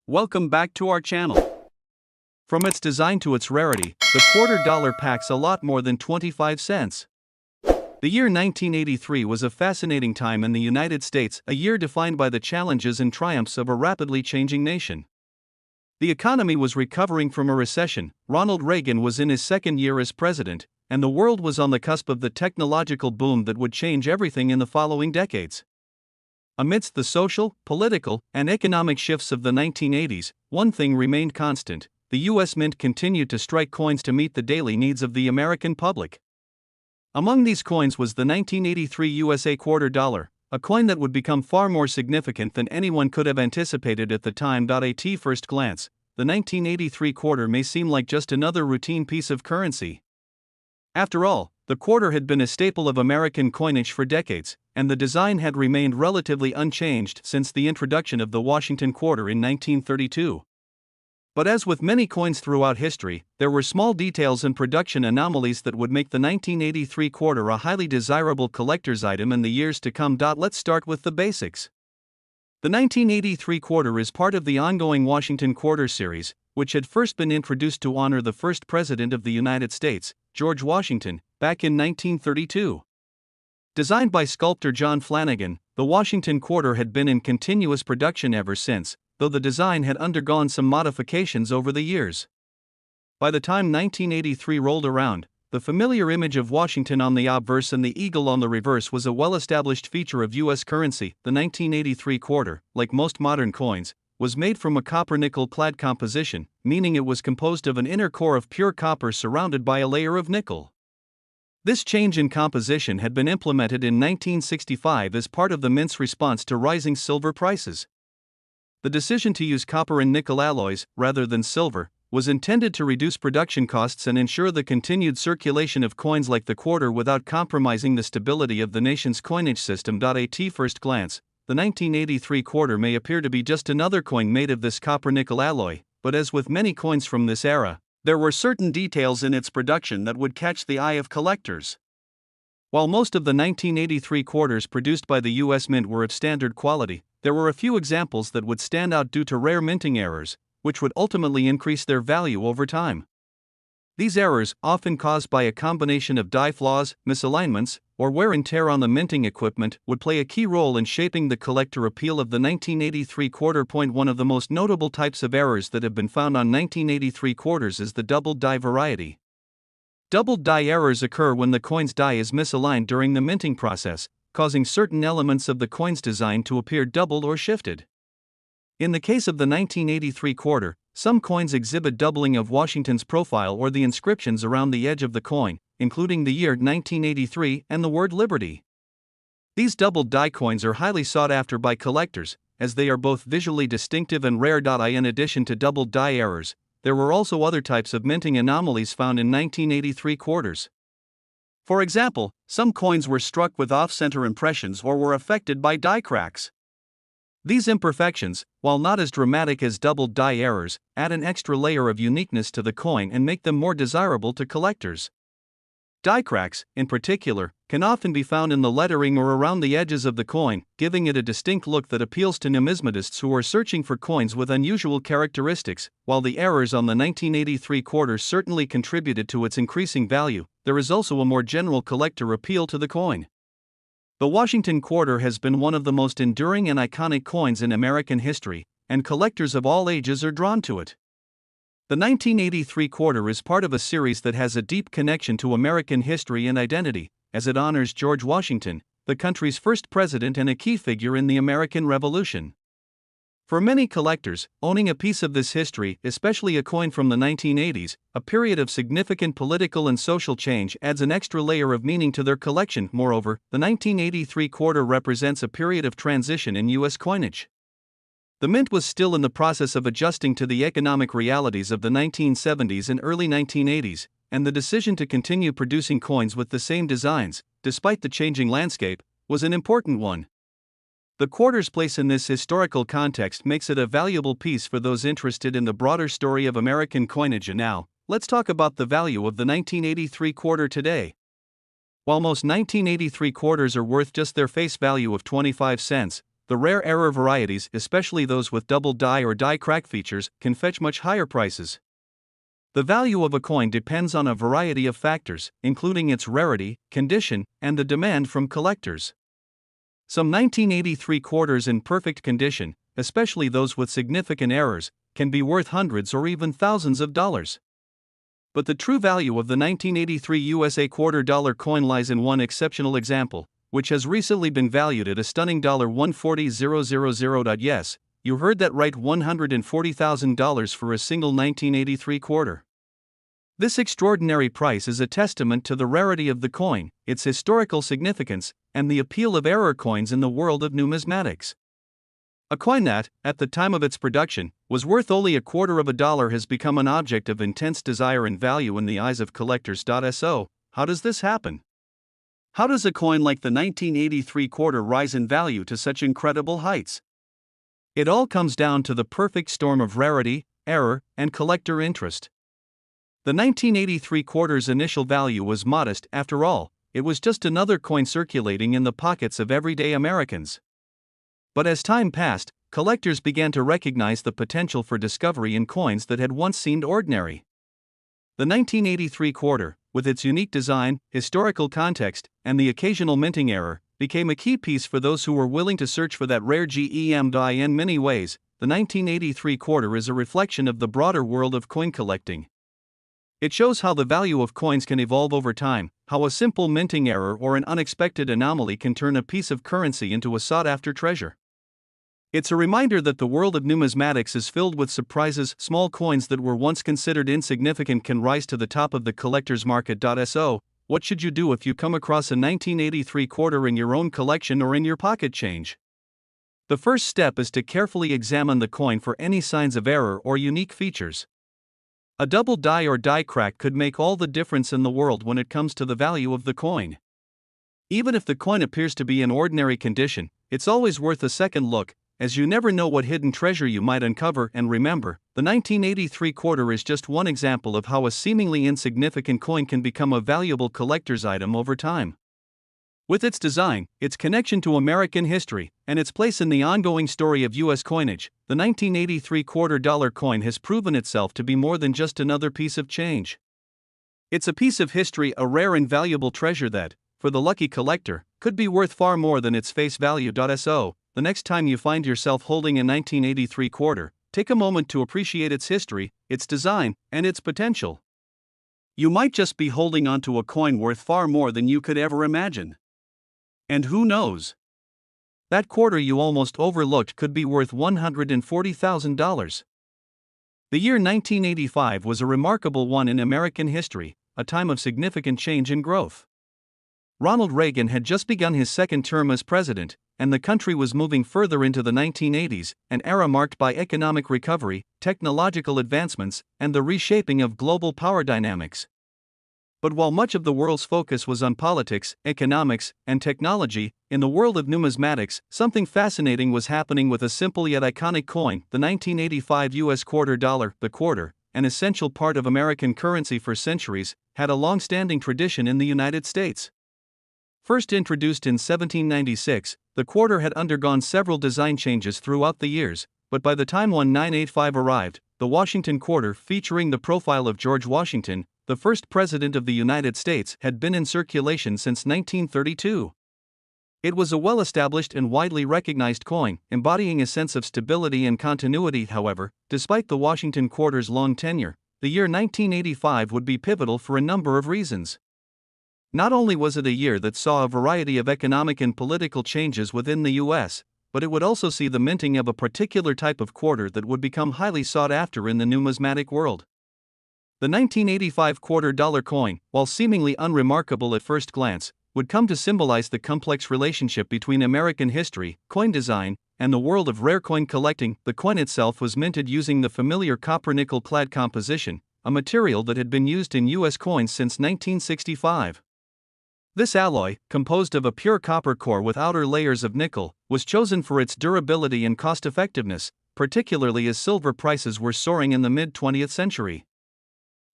Welcome back to our channel. From its design to its rarity, the quarter dollar packs a lot more than 25 cents. The year 1983 was a fascinating time in the United States, a year defined by the challenges and triumphs of a rapidly changing nation. The economy was recovering from a recession, Ronald Reagan was in his second year as president, and the world was on the cusp of the technological boom that would change everything in the following decades. Amidst the social, political, and economic shifts of the 1980s, one thing remained constant: the U.S. Mint continued to strike coins to meet the daily needs of the American public. Among these coins was the 1983 USA quarter dollar, a coin that would become far more significant than anyone could have anticipated at the time. At first glance, the 1983 quarter may seem like just another routine piece of currency. After all, the quarter had been a staple of American coinage for decades, and the design had remained relatively unchanged since the introduction of the Washington quarter in 1932. But as with many coins throughout history, there were small details and production anomalies that would make the 1983 quarter a highly desirable collector's item in the years to come. Let's start with the basics. The 1983 quarter is part of the ongoing Washington Quarter series, which had first been introduced to honor the first president of the United States, George Washington, back in 1932. Designed by sculptor John Flanagan, the Washington quarter had been in continuous production ever since, though the design had undergone some modifications over the years. By the time 1983 rolled around, the familiar image of Washington on the obverse and the eagle on the reverse was a well-established feature of U.S. currency. The 1983 quarter, like most modern coins, was made from a copper-nickel clad composition, meaning it was composed of an inner core of pure copper surrounded by a layer of nickel. This change in composition had been implemented in 1965 as part of the Mint's response to rising silver prices. The decision to use copper and nickel alloys, rather than silver, was intended to reduce production costs and ensure the continued circulation of coins like the quarter without compromising the stability of the nation's coinage system. At first glance, the 1983 quarter may appear to be just another coin made of this copper-nickel alloy, but as with many coins from this era, there were certain details in its production that would catch the eye of collectors. While most of the 1983 quarters produced by the U.S. Mint were of standard quality, there were a few examples that would stand out due to rare minting errors, which would ultimately increase their value over time. These errors, often caused by a combination of die flaws, misalignments, or wear and tear on the minting equipment, would play a key role in shaping the collector appeal of the 1983 quarter. One of the most notable types of errors that have been found on 1983 quarters is the doubled die variety. Doubled die errors occur when the coin's die is misaligned during the minting process, causing certain elements of the coin's design to appear doubled or shifted. In the case of the 1983 quarter, some coins exhibit doubling of Washington's profile or the inscriptions around the edge of the coin, including the year 1983 and the word Liberty. These doubled die coins are highly sought after by collectors, as they are both visually distinctive and rare. In addition to doubled die errors, there were also other types of minting anomalies found in 1983 quarters. For example, some coins were struck with off-center impressions or were affected by die cracks. These imperfections, while not as dramatic as doubled die errors, add an extra layer of uniqueness to the coin and make them more desirable to collectors. Die cracks, in particular, can often be found in the lettering or around the edges of the coin, giving it a distinct look that appeals to numismatists who are searching for coins with unusual characteristics. While the errors on the 1983 quarter certainly contributed to its increasing value, there is also a more general collector appeal to the coin. The Washington quarter has been one of the most enduring and iconic coins in American history, and collectors of all ages are drawn to it. The 1983 quarter is part of a series that has a deep connection to American history and identity, as it honors George Washington, the country's first president and a key figure in the American Revolution. For many collectors, owning a piece of this history, especially a coin from the 1980s, a period of significant political and social change, adds an extra layer of meaning to their collection. Moreover, the 1983 quarter represents a period of transition in U.S. coinage. The Mint was still in the process of adjusting to the economic realities of the 1970s and early 1980s, and the decision to continue producing coins with the same designs, despite the changing landscape, was an important one. The quarter's place in this historical context makes it a valuable piece for those interested in the broader story of American coinage. And now, let's talk about the value of the 1983 quarter today. While most 1983 quarters are worth just their face value of 25 cents, the rare error varieties, especially those with double die or die crack features, can fetch much higher prices. The value of a coin depends on a variety of factors, including its rarity, condition, and the demand from collectors. Some 1983 quarters in perfect condition, especially those with significant errors, can be worth hundreds or even thousands of dollars. But the true value of the 1983 USA $quarter coin lies in one exceptional example, which has recently been valued at a stunning $140,000. Yes, you heard that right, $140,000 for a single 1983 quarter. This extraordinary price is a testament to the rarity of the coin, its historical significance, and the appeal of error coins in the world of numismatics. A coin that, at the time of its production, was worth only $0.25 has become an object of intense desire and value in the eyes of collectors. So, how does this happen? How does a coin like the 1983 quarter rise in value to such incredible heights? It all comes down to the perfect storm of rarity, error, and collector interest. The 1983 quarter's initial value was modest. After all, it was just another coin circulating in the pockets of everyday Americans. But as time passed, collectors began to recognize the potential for discovery in coins that had once seemed ordinary. The 1983 quarter, with its unique design, historical context, and the occasional minting error, became a key piece for those who were willing to search for that rare gem. In many ways, the 1983 quarter is a reflection of the broader world of coin collecting. It shows how the value of coins can evolve over time, how a simple minting error or an unexpected anomaly can turn a piece of currency into a sought-after treasure. It's a reminder that the world of numismatics is filled with surprises. Small coins that were once considered insignificant can rise to the top of the collector's market. So, what should you do if you come across a 1983 quarter in your own collection or in your pocket change? The first step is to carefully examine the coin for any signs of error or unique features. A double die or die crack could make all the difference in the world when it comes to the value of the coin. Even if the coin appears to be in ordinary condition, it's always worth a second look, as you never know what hidden treasure you might uncover. And remember, the 1983 quarter is just one example of how a seemingly insignificant coin can become a valuable collector's item over time. With its design, its connection to American history, and its place in the ongoing story of U.S. coinage, the 1983 $quarter coin has proven itself to be more than just another piece of change. It's a piece of history, a rare and valuable treasure that, for the lucky collector, could be worth far more than its face value. So, the next time you find yourself holding a 1983 quarter, take a moment to appreciate its history, its design, and its potential. You might just be holding onto a coin worth far more than you could ever imagine. And who knows? That quarter you almost overlooked could be worth $140,000. The year 1985 was a remarkable one in American history, a time of significant change and growth. Ronald Reagan had just begun his second term as president, and the country was moving further into the 1980s, an era marked by economic recovery, technological advancements, and the reshaping of global power dynamics. But while much of the world's focus was on politics, economics, and technology, in the world of numismatics, something fascinating was happening with a simple yet iconic coin, the 1985 U.S. $quarter. The quarter, an essential part of American currency for centuries, had a long-standing tradition in the United States. First introduced in 1796, the quarter had undergone several design changes throughout the years, but by the time 1985 arrived, the Washington quarter, featuring the profile of George Washington, the first president of the United States, had been in circulation since 1932. It was a well-established and widely recognized coin, embodying a sense of stability and continuity. However, despite the Washington quarter's long tenure, the year 1985 would be pivotal for a number of reasons. Not only was it a year that saw a variety of economic and political changes within the U.S., but it would also see the minting of a particular type of quarter that would become highly sought after in the numismatic world. The 1985 $quarter coin, while seemingly unremarkable at first glance, would come to symbolize the complex relationship between American history, coin design, and the world of rare coin collecting. The coin itself was minted using the familiar copper-nickel clad composition, a material that had been used in U.S. coins since 1965. This alloy, composed of a pure copper core with outer layers of nickel, was chosen for its durability and cost-effectiveness, particularly as silver prices were soaring in the mid-20th century.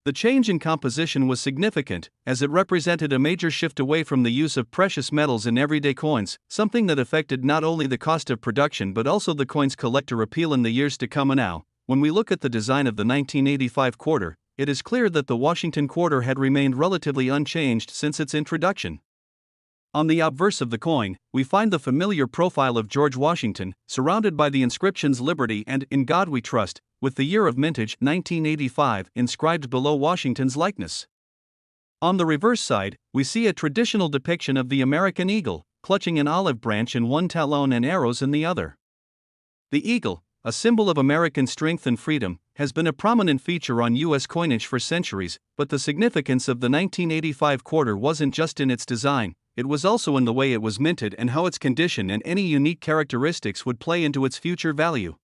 The change in composition was significant, as it represented a major shift away from the use of precious metals in everyday coins, something that affected not only the cost of production but also the coin's collector appeal in the years to come. And now, when we look at the design of the 1985 quarter, it is clear that the Washington quarter had remained relatively unchanged since its introduction. On the obverse of the coin, we find the familiar profile of George Washington, surrounded by the inscriptions Liberty and In God We Trust, with the year of mintage 1985 inscribed below Washington's likeness. On the reverse side, we see a traditional depiction of the American eagle, clutching an olive branch in one talon and arrows in the other. The eagle, a symbol of American strength and freedom, has been a prominent feature on U.S. coinage for centuries, but the significance of the 1985 quarter wasn't just in its design, it was also in the way it was minted and how its condition and any unique characteristics would play into its future value.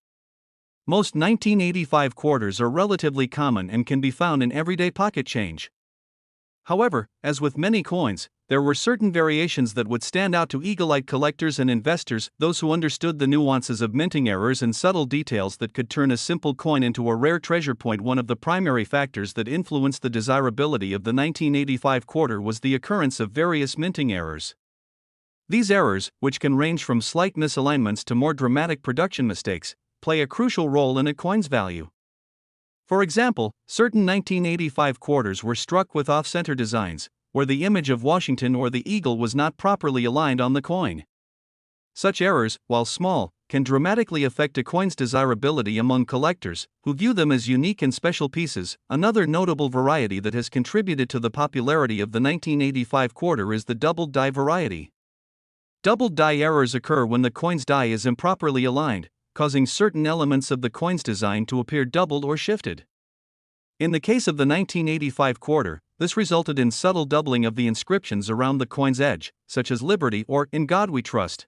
Most 1985 quarters are relatively common and can be found in everyday pocket change. However, as with many coins, there were certain variations that would stand out to eagle-eyed collectors and investors, those who understood the nuances of minting errors and subtle details that could turn a simple coin into a rare treasure. One of the primary factors that influenced the desirability of the 1985 quarter was the occurrence of various minting errors. These errors, which can range from slight misalignments to more dramatic production mistakes, play a crucial role in a coin's value. For example, certain 1985 quarters were struck with off-center designs, where the image of Washington or the eagle was not properly aligned on the coin. Such errors, while small, can dramatically affect a coin's desirability among collectors, who view them as unique and special pieces. Another notable variety that has contributed to the popularity of the 1985 quarter is the doubled die variety. Doubled die errors occur when the coin's die is improperly aligned, causing certain elements of the coin's design to appear doubled or shifted. In the case of the 1985 quarter, this resulted in subtle doubling of the inscriptions around the coin's edge, such as Liberty or In God We Trust.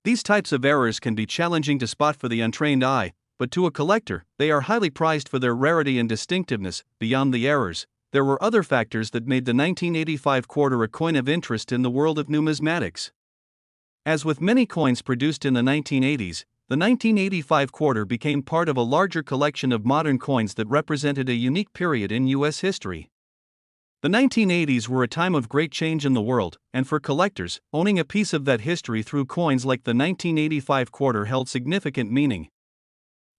These types of errors can be challenging to spot for the untrained eye, but to a collector, they are highly prized for their rarity and distinctiveness. Beyond the errors, there were other factors that made the 1985 quarter a coin of interest in the world of numismatics. As with many coins produced in the 1980s, the 1985 quarter became part of a larger collection of modern coins that represented a unique period in U.S. history. The 1980s were a time of great change in the world, and for collectors, owning a piece of that history through coins like the 1985 quarter held significant meaning.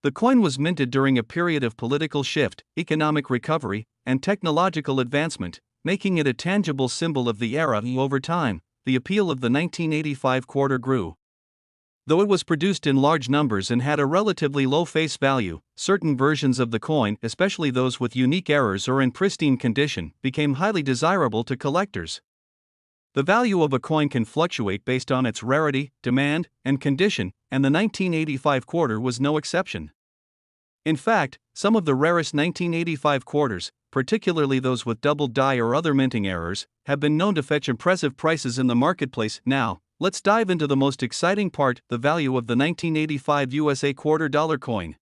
The coin was minted during a period of political shift, economic recovery, and technological advancement, making it a tangible symbol of the era. Over time, the appeal of the 1985 quarter grew. Though it was produced in large numbers and had a relatively low face value, certain versions of the coin, especially those with unique errors or in pristine condition, became highly desirable to collectors. The value of a coin can fluctuate based on its rarity, demand, and condition, and the 1985 quarter was no exception. In fact, some of the rarest 1985 quarters, particularly those with doubled die or other minting errors, have been known to fetch impressive prices in the marketplace. Now, let's dive into the most exciting part, the value of the 1985 USA $quarter coin.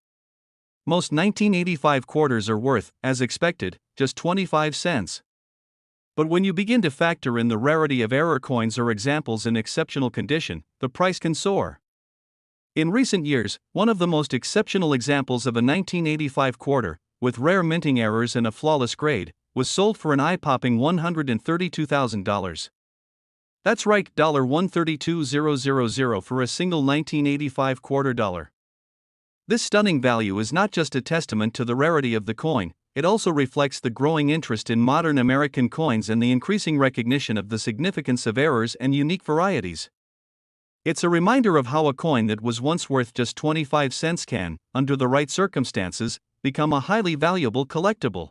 Most 1985 quarters are worth, as expected, just 25 cents. But when you begin to factor in the rarity of error coins or examples in exceptional condition, the price can soar. In recent years, one of the most exceptional examples of a 1985 quarter, with rare minting errors and a flawless grade, was sold for an eye-popping $132,000. That's right, $132,000 for a single 1985 quarter dollar. This stunning value is not just a testament to the rarity of the coin, it also reflects the growing interest in modern American coins and the increasing recognition of the significance of errors and unique varieties. It's a reminder of how a coin that was once worth just 25 cents can, under the right circumstances, become a highly valuable collectible.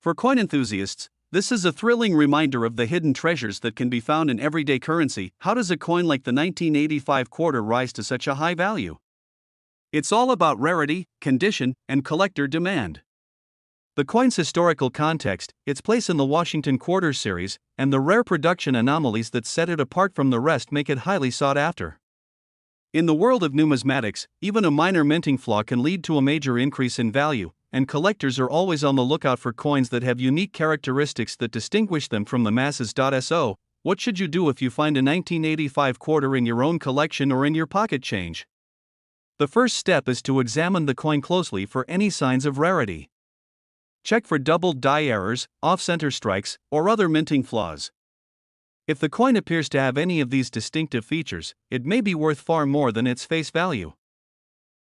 For coin enthusiasts, this is a thrilling reminder of the hidden treasures that can be found in everyday currency. How does a coin like the 1985 quarter rise to such a high value? It's all about rarity, condition, and collector demand. The coin's historical context, its place in the Washington quarter series, and the rare production anomalies that set it apart from the rest make it highly sought after. In the world of numismatics, even a minor minting flaw can lead to a major increase in value, and collectors are always on the lookout for coins that have unique characteristics that distinguish them from the masses. So, what should you do if you find a 1985 quarter in your own collection or in your pocket change? The first step is to examine the coin closely for any signs of rarity. Check for double die errors, off-center strikes, or other minting flaws. If the coin appears to have any of these distinctive features, it may be worth far more than its face value.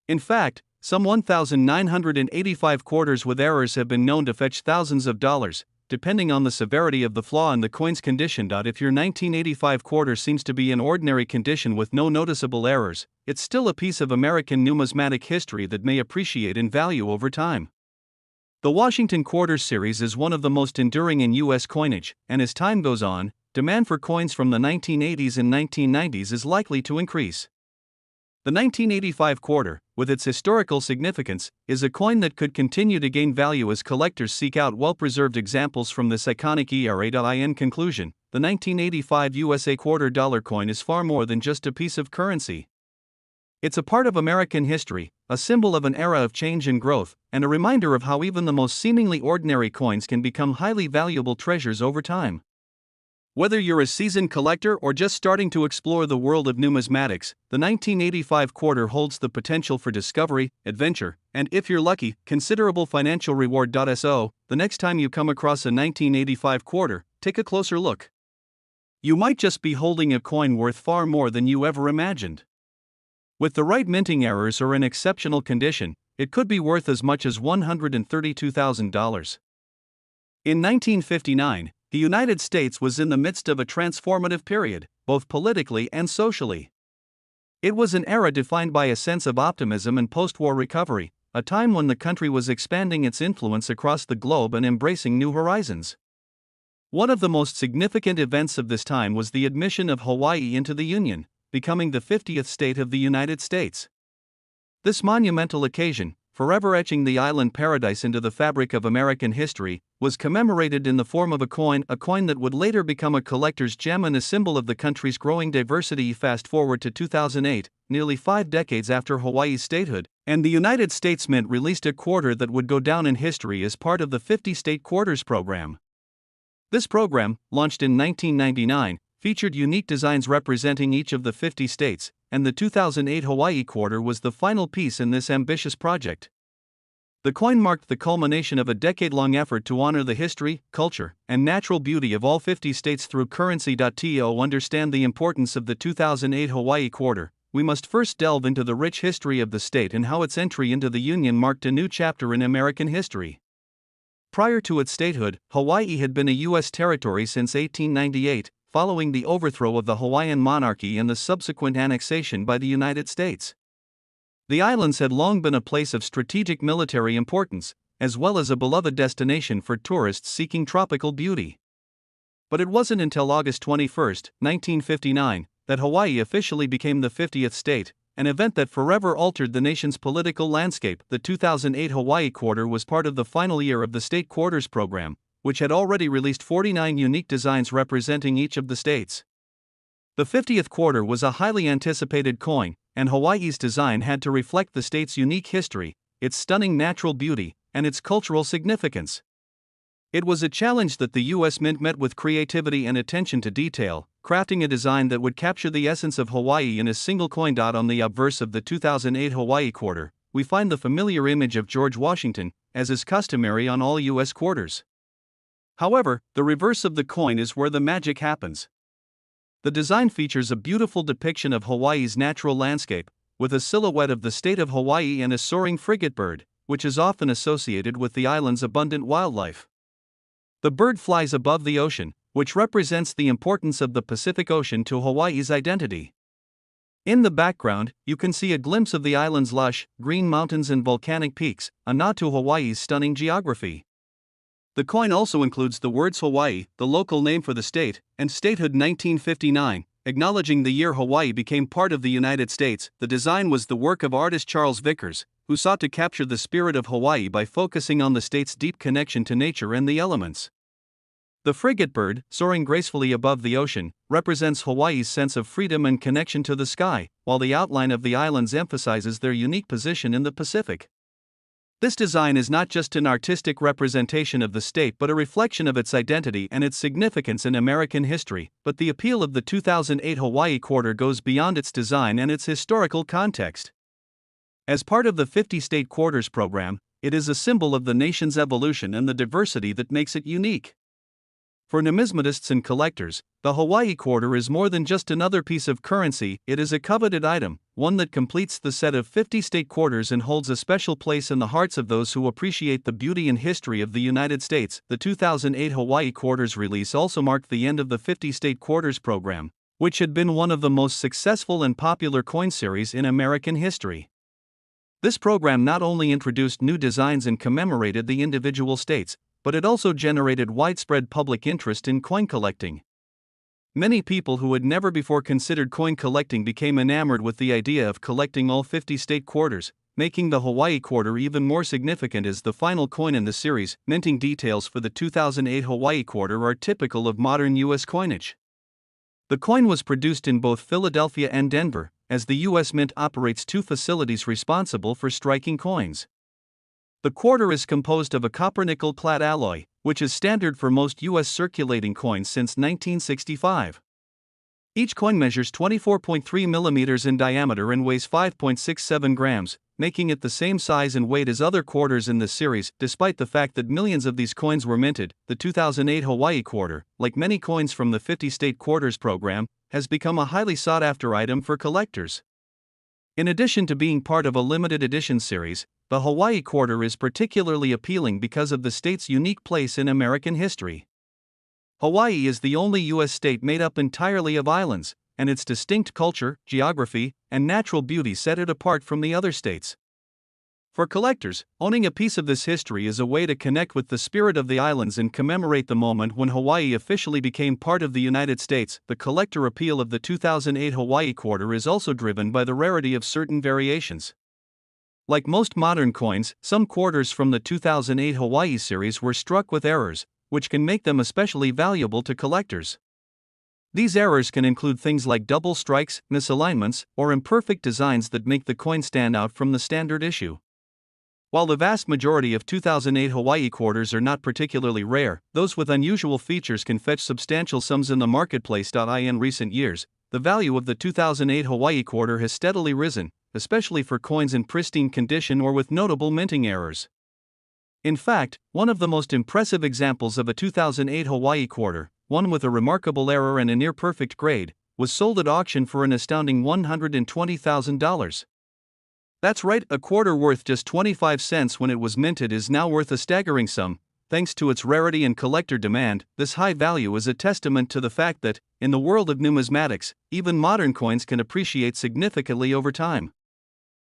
In fact, some 1,985 quarters with errors have been known to fetch thousands of dollars, depending on the severity of the flaw and the coin's condition. If your 1985 quarter seems to be in ordinary condition with no noticeable errors, it's still a piece of American numismatic history that may appreciate in value over time. The Washington Quarters series is one of the most enduring in U.S. coinage, and as time goes on, demand for coins from the 1980s and 1990s is likely to increase. The 1985 quarter, with its historical significance, is a coin that could continue to gain value as collectors seek out well-preserved examples from this iconic era. In conclusion, the 1985 USA quarter dollar coin is far more than just a piece of currency. It's a part of American history, a symbol of an era of change and growth, and a reminder of how even the most seemingly ordinary coins can become highly valuable treasures over time. Whether you're a seasoned collector or just starting to explore the world of numismatics, the 1985 quarter holds the potential for discovery, adventure, and, if you're lucky, considerable financial reward. So, the next time you come across a 1985 quarter, take a closer look. You might just be holding a coin worth far more than you ever imagined. With the right minting errors or in exceptional condition, it could be worth as much as $132,000. In 1959, the United States was in the midst of a transformative period, both politically and socially. It was an era defined by a sense of optimism and post-war recovery, a time when the country was expanding its influence across the globe and embracing new horizons. One of the most significant events of this time was the admission of Hawaii into the Union, becoming the 50th state of the United States. This monumental occasion, forever etching the island paradise into the fabric of American history, was commemorated in the form of a coin that would later become a collector's gem and a symbol of the country's growing diversity. Fast forward to 2008, nearly 5 decades after Hawaii's statehood, and the United States Mint released a quarter that would go down in history as part of the 50-state quarters program. This program, launched in 1999, featured unique designs representing each of the 50 states, and the 2008 Hawaii quarter was the final piece in this ambitious project. The coin marked the culmination of a decade-long effort to honor the history, culture, and natural beauty of all 50 states through currency. To understand the importance of the 2008 Hawaii quarter, we must first delve into the rich history of the state and how its entry into the Union marked a new chapter in American history. Prior to its statehood, Hawaii had been a U.S. territory since 1898, following the overthrow of the Hawaiian monarchy and the subsequent annexation by the United States. The islands had long been a place of strategic military importance, as well as a beloved destination for tourists seeking tropical beauty. But it wasn't until August 21, 1959, that Hawaii officially became the 50th state, an event that forever altered the nation's political landscape. The 2008 Hawaii quarter was part of the final year of the state quarters program, which had already released 49 unique designs representing each of the states. The 50th quarter was a highly anticipated coin, and Hawaii's design had to reflect the state's unique history, its stunning natural beauty, and its cultural significance. It was a challenge that the U.S. Mint met with creativity and attention to detail, crafting a design that would capture the essence of Hawaii in a single coin. On the obverse of the 2008 Hawaii quarter, we find the familiar image of George Washington, as is customary on all U.S. quarters. However, the reverse of the coin is where the magic happens. The design features a beautiful depiction of Hawaii's natural landscape, with a silhouette of the state of Hawaii and a soaring frigate bird, which is often associated with the island's abundant wildlife. The bird flies above the ocean, which represents the importance of the Pacific Ocean to Hawaii's identity. In the background, you can see a glimpse of the island's lush, green mountains and volcanic peaks, a nod to Hawaii's stunning geography. The coin also includes the words Hawaii, the local name for the state, and statehood 1959, acknowledging the year Hawaii became part of the United States. The design was the work of artist Charles Vickers, who sought to capture the spirit of Hawaii by focusing on the state's deep connection to nature and the elements. The frigate bird, soaring gracefully above the ocean, represents Hawaii's sense of freedom and connection to the sky, while the outline of the islands emphasizes their unique position in the Pacific. This design is not just an artistic representation of the state but a reflection of its identity and its significance in American history. But the appeal of the 2008 Hawaii quarter goes beyond its design and its historical context. As part of the 50-state quarters program, It is a symbol of the nation's evolution and the diversity that makes it unique. For numismatists and collectors, the Hawaii quarter is more than just another piece of currency, it is a coveted item, one that completes the set of 50 state quarters and holds a special place in the hearts of those who appreciate the beauty and history of the United States. The 2008 Hawaii quarters release also marked the end of the 50 state quarters program, which had been one of the most successful and popular coin series in American history. This program not only introduced new designs and commemorated the individual states, but it also generated widespread public interest in coin collecting. Many people who had never before considered coin collecting became enamored with the idea of collecting all 50 state quarters, making the Hawaii quarter even more significant as the final coin in the series. Minting details for the 2008 Hawaii quarter are typical of modern U.S. coinage. The coin was produced in both Philadelphia and Denver, as the U.S. Mint operates two facilities responsible for striking coins. The quarter is composed of a copper-nickel clad alloy, which is standard for most U.S. circulating coins since 1965. Each coin measures 24.3 millimeters in diameter and weighs 5.67 grams, making it the same size and weight as other quarters in the series. Despite the fact that millions of these coins were minted, the 2008 Hawaii quarter, like many coins from the 50-state quarters program, has become a highly sought-after item for collectors. In addition to being part of a limited edition series, the Hawaii quarter is particularly appealing because of the state's unique place in American history. Hawaii is the only U.S. state made up entirely of islands, and its distinct culture, geography, and natural beauty set it apart from the other states. For collectors, owning a piece of this history is a way to connect with the spirit of the islands and commemorate the moment when Hawaii officially became part of the United States. The collector appeal of the 2008 Hawaii quarter is also driven by the rarity of certain variations. Like most modern coins, some quarters from the 2008 Hawaii series were struck with errors, which can make them especially valuable to collectors. These errors can include things like double strikes, misalignments, or imperfect designs that make the coin stand out from the standard issue. While the vast majority of 2008 Hawaii quarters are not particularly rare, those with unusual features can fetch substantial sums in the marketplace. In recent years, the value of the 2008 Hawaii quarter has steadily risen, especially for coins in pristine condition or with notable minting errors. In fact, one of the most impressive examples of a 2008 Hawaii quarter, one with a remarkable error and a near-perfect grade, was sold at auction for an astounding $120,000. That's right, a quarter worth just 25 cents when it was minted is now worth a staggering sum. Thanks to its rarity and collector demand, this high value is a testament to the fact that, in the world of numismatics, even modern coins can appreciate significantly over time.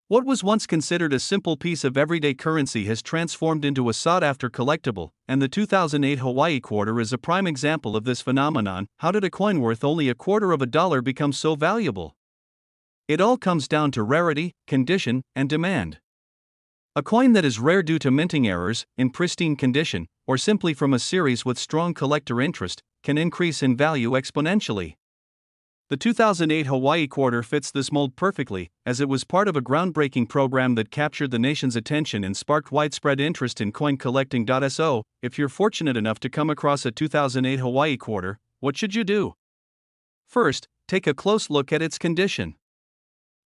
What was once considered a simple piece of everyday currency has transformed into a sought-after collectible, and the 2008 Hawaii quarter is a prime example of this phenomenon. How did a coin worth only $0.25 become so valuable? It all comes down to rarity, condition, and demand. A coin that is rare due to minting errors, in pristine condition, or simply from a series with strong collector interest, can increase in value exponentially. The 2008 Hawaii quarter fits this mold perfectly, as it was part of a groundbreaking program that captured the nation's attention and sparked widespread interest in coin collecting. So, if you're fortunate enough to come across a 2008 Hawaii quarter, what should you do? First, take a close look at its condition.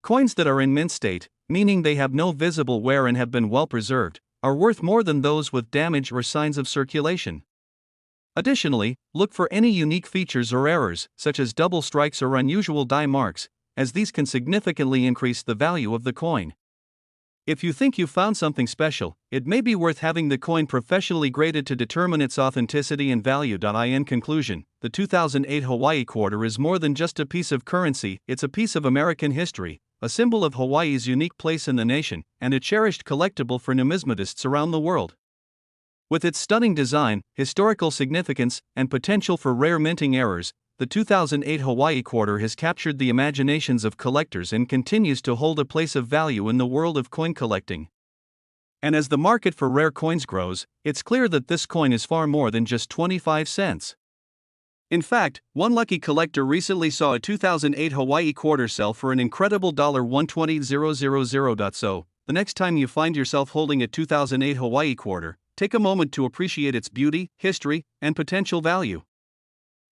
Coins that are in mint state, meaning they have no visible wear and have been well preserved, are worth more than those with damage or signs of circulation. Additionally, look for any unique features or errors, such as double strikes or unusual die marks, as these can significantly increase the value of the coin. If you think you found something special, it may be worth having the coin professionally graded to determine its authenticity and value. In conclusion, the 2008 Hawaii quarter is more than just a piece of currency, it's a piece of American history, a symbol of Hawaii's unique place in the nation, and a cherished collectible for numismatists around the world. With its stunning design, historical significance, and potential for rare minting errors, the 2008 Hawaii quarter has captured the imaginations of collectors and continues to hold a place of value in the world of coin collecting. And as the market for rare coins grows, it's clear that this coin is far more than just 25 cents. In fact, one lucky collector recently saw a 2008 Hawaii quarter sell for an incredible $120,000. So, the next time you find yourself holding a 2008 Hawaii quarter, take a moment to appreciate its beauty, history, and potential value.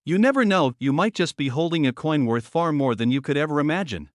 You never know, you might just be holding a coin worth far more than you could ever imagine.